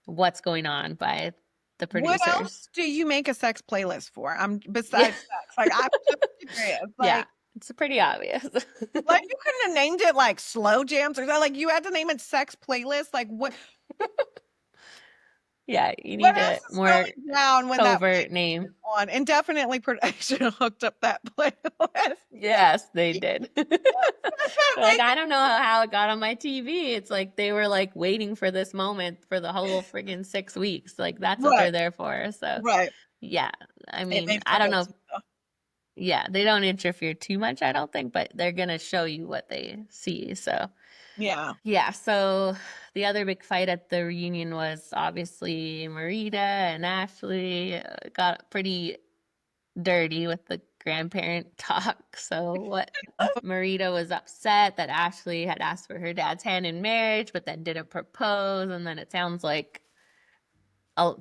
what's going on by the What producers. else do you make a sex playlist for? I'm Yeah, besides sex. Like I'm just curious. yeah, it's pretty obvious. Like you couldn't have named it like slow jams or that. Like you had to name it sex playlist. Like Yeah, you what need else a is more going down when that covert name. on? And definitely production hooked up that playlist. Yes, they did. Like, Like, I don't know how it got on my TV. It's like they were like waiting for this moment for the whole friggin' 6 weeks. Like, that's what right, they're there for. So, right. yeah, I It mean, made I for don't good know. stuff. Yeah, they don't interfere too much, I don't think, but they're gonna show you what they see. So, Yeah. yeah, so the other big fight at the reunion was obviously Marita and Ashley got pretty dirty with the grandparent talk. So what Marita was upset that Ashley had asked for her dad's hand in marriage, but then didn't propose, and then it sounds like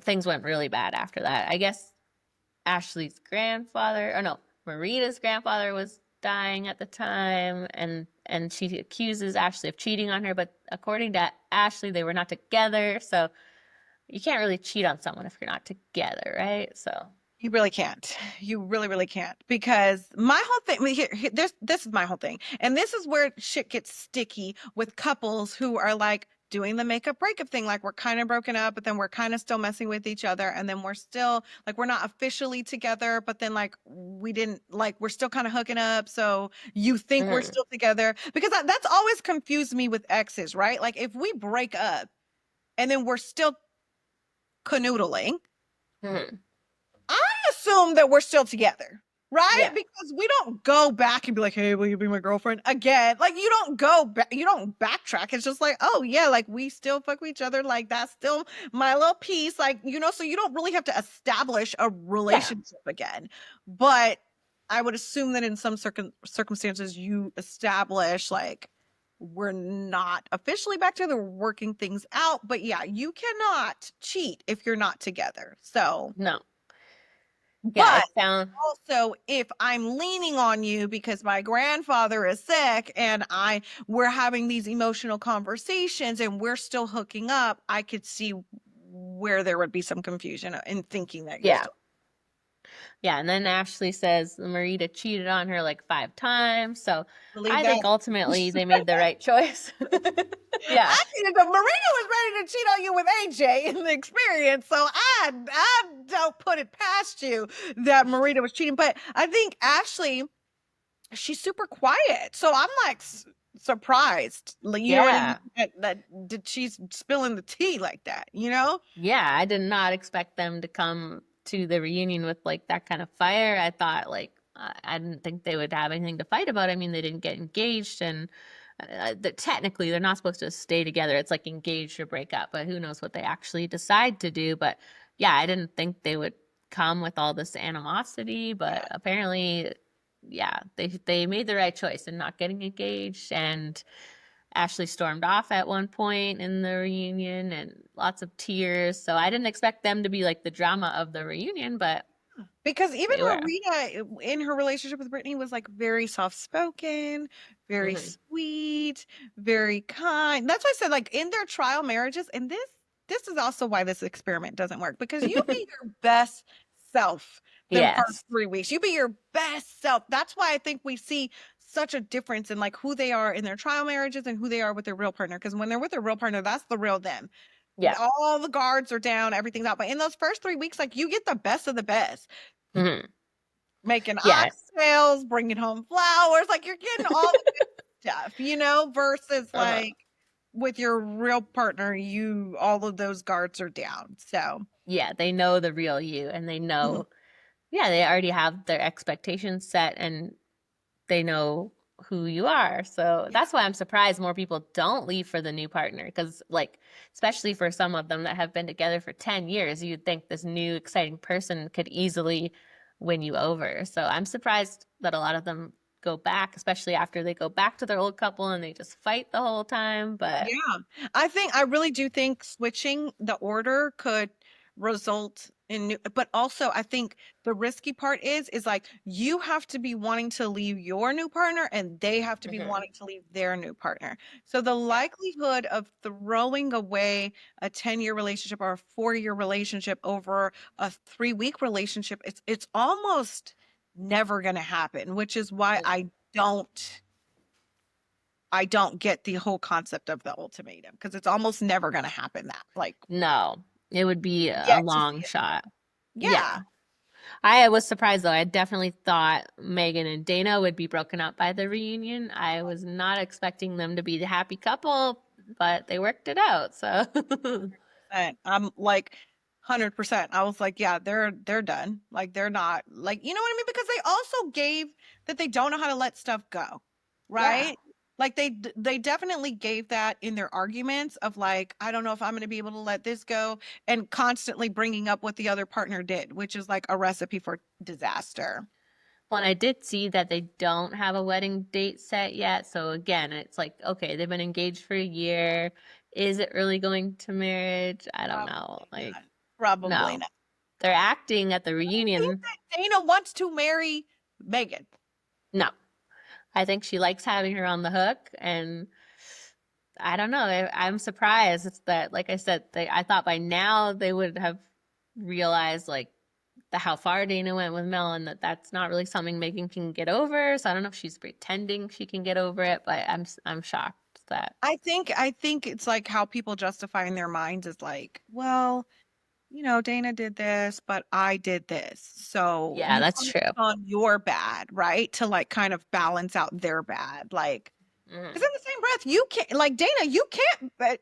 things went really bad after that. I guess Ashley's grandfather, or no, Marita's grandfather was dying at the time, and she accuses Ashley of cheating on her, but according to Ashley, they were not together, so you can't really cheat on someone if you're not together, right? So You really can't. You really, really can't. Because my whole thing, this is my whole thing. And this is where shit gets sticky with couples who are like doing the makeup breakup thing. Like we're kind of broken up, but then we're kind of still messing with each other. And then we're still like, we're not officially together, but then like we didn't, like, we're still kind of hooking up. So you think we're mhm, still together. Because that's always confused me with exes, right? Like if we break up and then we're still canoodling, mhm. I assume that we're still together, right? Yeah, Because we don't go back and be like, "Hey, will you be my girlfriend again?" Like you don't go back, you don't backtrack. It's just like, "Oh yeah, like we still fuck with each other. Like that's still my little piece." Like so you don't really have to establish a yeah, relationship again. But I would assume that in some circumstances you establish like we're not officially back together, we're working things out. But yeah, you cannot cheat if you're not together. So, no, yeah, but it sounds. also if I'm leaning on you because my grandfather is sick and we're having these emotional conversations and we're still hooking up, I could see where there would be some confusion in thinking that you're Yeah. still Yeah, and then Ashley says Marita cheated on her like 5 times. So believe I that. think ultimately they made the right choice. Yeah. Marina was ready to cheat on you with AJ in the experience, so I don't put it past you that Marina was cheating. But I think Ashley, she's super quiet, so I'm like surprised. Like, you know what I mean? Yeah. That she's spilling the tea like that. You know? Yeah, I did not expect them to come to the reunion with like that kind of fire. I thought like I didn't think they would have anything to fight about. I mean, they didn't get engaged, and technically they're not supposed to stay together. It's like engaged or break up, but who knows what they actually decide to do. But yeah, I didn't think they would come with all this animosity, Yeah. but apparently, yeah, they made the right choice in not getting engaged, and Ashley stormed off at one point in the reunion and lots of tears. So I didn't expect them to be like the drama of the reunion, but Because even they were. Marina in her relationship with Brittany was like very soft spoken, very Hmm. sweet, very kind. That's why I said like in their trial marriages, and this is also why this experiment doesn't work because you be your best self them first Yes. 3 weeks. You be your best self. That's why I think we see such a difference in like who they are in their trial marriages and who they are with their real partner. Because when they're with their real partner, that's the real them. Yeah. All the guards are down, everything's out. But in those first 3 weeks, like you get the best of the best Hmm. making Yes. oxtails, bringing home flowers, like you're getting all the good stuff, versus Uh-huh. like with your real partner, all of those guards are down. So, Yeah, they know the real you and they know, yeah, they already have their expectations set and they know who you are. So yeah. that's why I'm surprised more people don't leave for the new partner because, like, especially for some of them that have been together for 10 years, you'd think this new exciting person could easily win you over. So I'm surprised that a lot of them go back, especially after they go back to their old couple and they just fight the whole time. But Yeah, I really do think switching the order could result in new, but also I think the risky part is like you have to be wanting to leave your new partner and they have to be mhm, wanting to leave their new partner. So the yeah, likelihood of throwing away a 10-year relationship or a 4-year relationship over a 3-week relationship, it's almost never going to happen, which is why mm, don't I don't get the whole concept of the ultimatum because it's almost never going to happen that like no, it would be a yet to see long it. shot. Yeah. Yeah. I was surprised though. I definitely thought Megan and Dana would be broken up by the reunion. I was not expecting them to be the happy couple, but they worked it out. So, And I'm like 100%. I was like, yeah, they're done. Like they're not like you know what I mean because they also gave that they don't know how to let stuff go. yeah. Right? Like they definitely gave that in their arguments of like I don't know if I'm going to be able to let this go and constantly bringing up what the other partner did, which is like a recipe for disaster. Well, and I did see that they don't have a wedding date set yet. So again, it's like, okay, they've been engaged for a year. Is it really going to marriage? I don't know. Probably Like, not. Probably no. not. They're acting at the I think reunion. that Dana wants to marry Megan. No. I think she likes having her on the hook and I don't know. I'm surprised. It's that, like I said, I thought by now they would have realized like how far Dana went with Mel, and that's not really something Megan can get over. So I don't know if she's pretending she can get over it, but I'm shocked that. I think it's like how people justify in their minds is like, well, Dana did this, but I did this. So Yeah, you that's put true. on your bad, right? To like kind of balance out their bad. Like, because Mhm. in the same breath, you can't like Dana, you can't but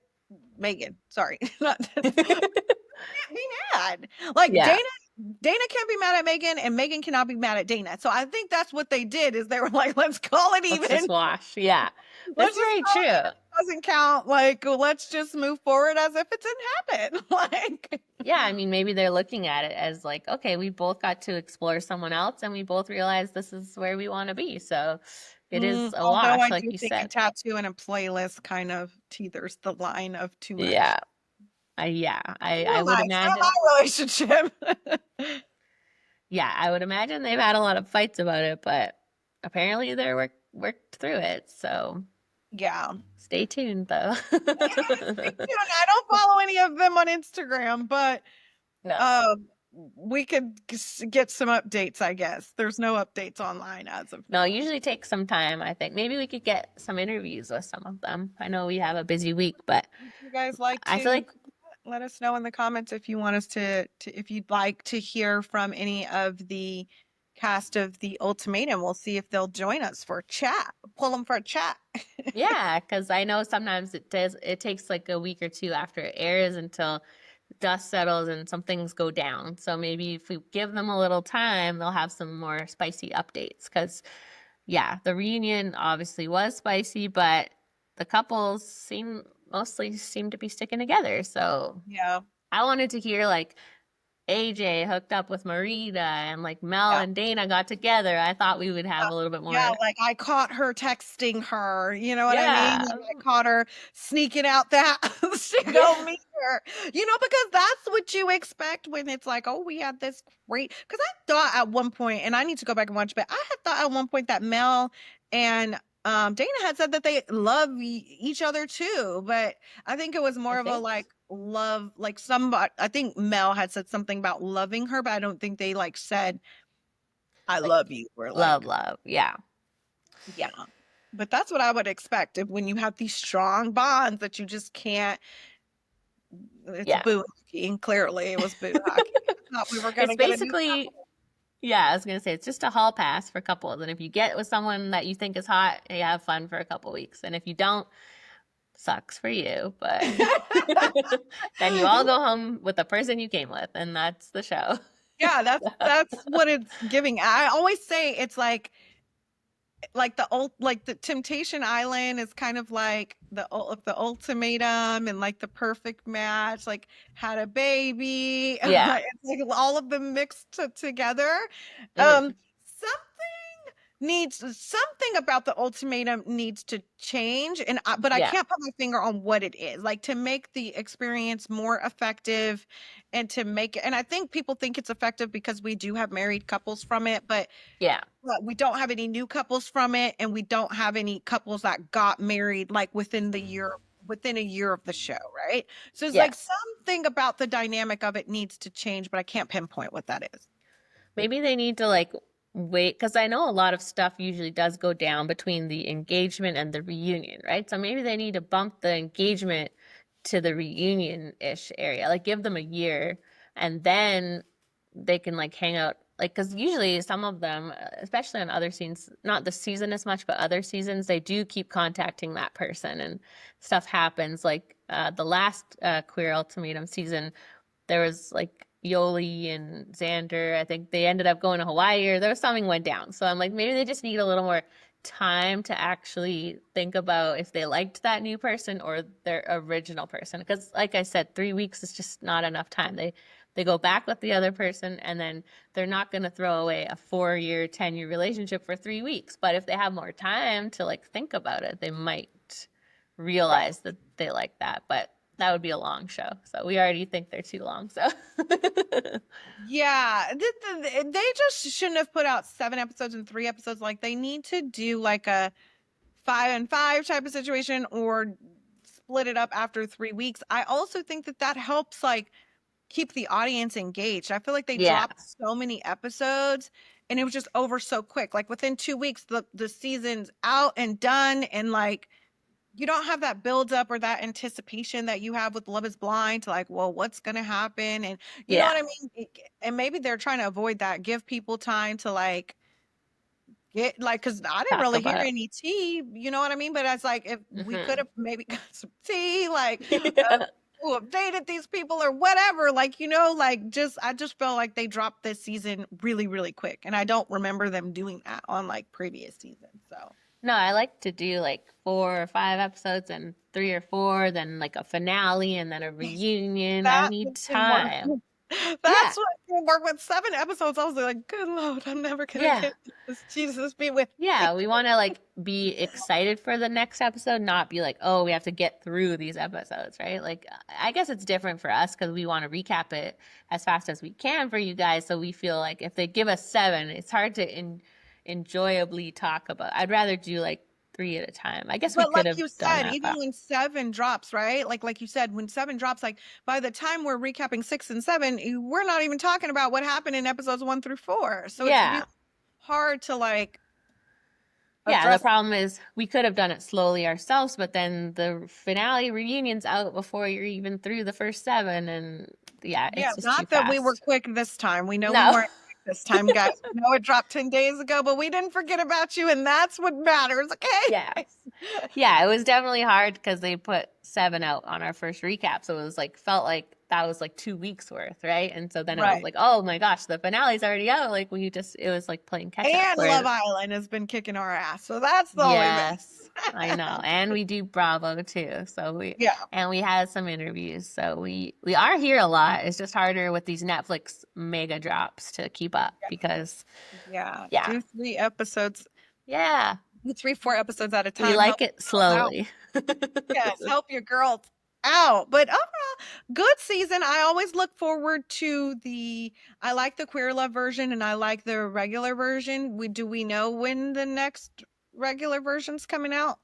Megan, sorry. Can't be mad. Like Yeah, Dana can't be mad at Megan and Megan cannot be mad at Dana. So I think that's what they did is they were like, let's call it let's even. just wash. Yeah, Let's that's just very call it true. even. It doesn't count. Like, let's just move forward as if it didn't happen. Like, Yeah, I mean, maybe they're looking at it as like, okay, we both got to explore someone else and we both realized this is where we want to be. So it is a although wash, I like do you think a said. tattoo and a playlist kind of teeters the line of too much. Yeah. Yeah, I Too would much. Not imagine. my relationship. Yeah, I would imagine they've had a lot of fights about it, but apparently they're worked through it. So Yeah. stay tuned, though. Stay tuned. I don't follow any of them on Instagram, but No, um, we could get some updates, I guess. There's no updates online as of no, it now. usually takes some time. I think maybe we could get some interviews with some of them. I know we have a busy week, but Would you guys like I feel to like let us know in the comments if you want us to if you'd like to hear from any of the cast of the Ultimatum. We'll see if they'll join us for a chat. Pull them for a chat. yeah, because I know sometimes it takes like a week or two after it airs until dust settles and some things go down. So maybe if we give them a little time, they'll have some more spicy updates. Because, yeah, the reunion obviously was spicy, but the couples mostly seem to be sticking together. So Yeah. I wanted to hear like AJ hooked up with Marita and like Mel Yeah. and Dana got together. I thought we would have a little bit Yeah, more. like I caught her texting her, you know what I mean? Yeah. Like I caught her sneaking out the house to go Yeah. meet her. Because that's what you expect when it's like, oh, we had this great. Because I thought at one point, and I need to go back and watch, but I had thought at one point that Mel and Dana had said that they love each other too. But I think it was I more of a think like love, like somebody. I think Mel had said something about loving her, but I don't think they like said, I like love you, or love, like. love. Yeah. Yeah. But that's what I would expect if when you have these strong bonds that you just can't it's Yeah. boo hockey. And clearly it was boo hockey. I thought we were It's gonna get a new basically, yeah, I was gonna say it's just a hall pass for couples. And if you get with someone that you think is hot, you have fun for a couple weeks. And if you don't, sucks for you, but then you all go home with the person you came with, and that's the show. Yeah, that's what it's giving. I always say it's like the Temptation Island is kind of like the ultimatum and like the perfect match, like had a baby. Yeah. It's like all of them mixed together. Mhm. Something about the ultimatum needs to change, but I Yeah. can't put my finger on what it is. Like to make the experience more effective, and to make it. And I think people think it's effective because we do have married couples from it, but Yeah. we don't have any new couples from it, and we don't have any couples that got married like within a year of the show, right? So it's Yeah. like something about the dynamic of it needs to change, but I can't pinpoint what that is. Maybe they need to like wait because I know a lot of stuff usually does go down between the engagement and the reunion, right? So maybe they need to bump the engagement to the reunion-ish area, like give them a year and then they can like hang out. Like, because usually some of them, especially on other scenes, not this season as much, but other seasons, they do keep contacting that person and stuff happens. Like the last Queer Ultimatum season, there was like Yoli and Xander. I think they ended up going to Hawaii or there was something went down. So I'm like, maybe they just need a little more time to actually think about if they liked that new person or their original person. Because like I said, 3 weeks is just not enough time. They go back with the other person and then they're not going to throw away a 4-year, 10-year relationship for 3 weeks. But if they have more time to like think about it, they might Right. realize that they like that. But that would be a long show. So we already think they're too long. So Yeah, they just shouldn't have put out 7 episodes and 3 episodes. Like they need to do like a 5 and 5 type of situation, or split it up after 3 weeks. I also think that helps like keep the audience engaged. I feel like they yeah, dropped so many episodes and it was just over so quick. Like within 2 weeks, the season's out and done, and like you don't have that build up or that anticipation that you have with Love is Blind to like, well, what's gonna happen? And you know yeah, what I mean? And maybe they're trying to avoid that, give people time to like get like, because I didn't talk really hear about any tea, you know what I mean? But it's like if it. we could have maybe got some tea, like Hmm. who updated these people or whatever, like like just I just felt like they dropped this season really, really quick. And I don't remember them doing that on like previous seasons. So No, I like to do like 4 or 5 episodes and 3 or 4, then like a finale and then a reunion. I that need didn't work. time. Yeah, That's what didn't work with 7 episodes. I was like, good Lord, I'm never gonna yeah. get this. Jesus be with me. Yeah, we want to like be excited for the next episode, not be like, oh, we have to get through these episodes, right? Like, I guess it's different for us because we want to recap it as fast as we can for you guys. So we feel like if they give us 7, it's hard to enjoyably talk about. I'd rather do like 3 at a time. I guess we But could like have you done said, that, even but when 7 drops, right? Like you said, when 7 drops, like by the time we're recapping 6 and 7, we're not even talking about what happened in episodes 1 through 4. So it's really yeah. hard to like Yeah, the address. problem is we could have done it slowly ourselves, but then the finale reunion's out before you're even through the first 7, and yeah, Yeah, it's just too not that we were fast. quick this time. We know we No. weren't quick this time, guys. We know it dropped 10 days ago, but we didn't forget about you, and that's what matters, okay? Yes. Yeah, it was definitely hard because they put 7 out on our first recap. So it was like, felt like that was like 2 weeks worth, right? And so then it was Right. like, oh my gosh, the finale's already out. Like, it was like playing catch up. And Love Whereas, Island has been kicking our ass. So that's the only thing. yes, I know. And we do Bravo too. Yeah. And we had some interviews. So we are here a lot. It's just harder with these Netflix mega drops to keep up because, Yeah. yeah, Do 3 episodes, yeah, do 3, 4 episodes at a we time. like Help it your girls out. slowly. Yes, help your girls out. But overall, good season. I always look forward to I like the Queer Love version and I like the regular version. We know when the next regular version's coming out?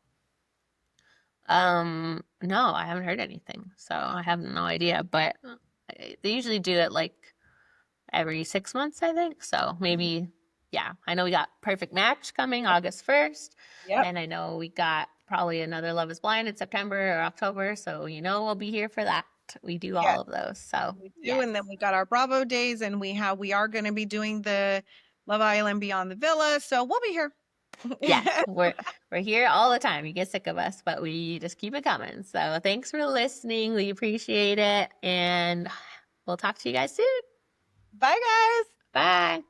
No, I haven't heard anything, so I have no idea. But they usually do it like every 6 months, I think. So maybe, yeah. I know we got Perfect Match coming August 1st, Yep. and I know we got probably another Love Is Blind in September or October. So we'll be here for that. We do Yeah, all of those. So we do. yes, And then we got our Bravo days, and we are going to be doing the Love Island Beyond the Villa. So we'll be here. Yes, we're here all the time. You get sick of us, but we just keep it coming. So thanks for listening. We appreciate it, and we'll talk to you guys soon. Bye, guys. Bye.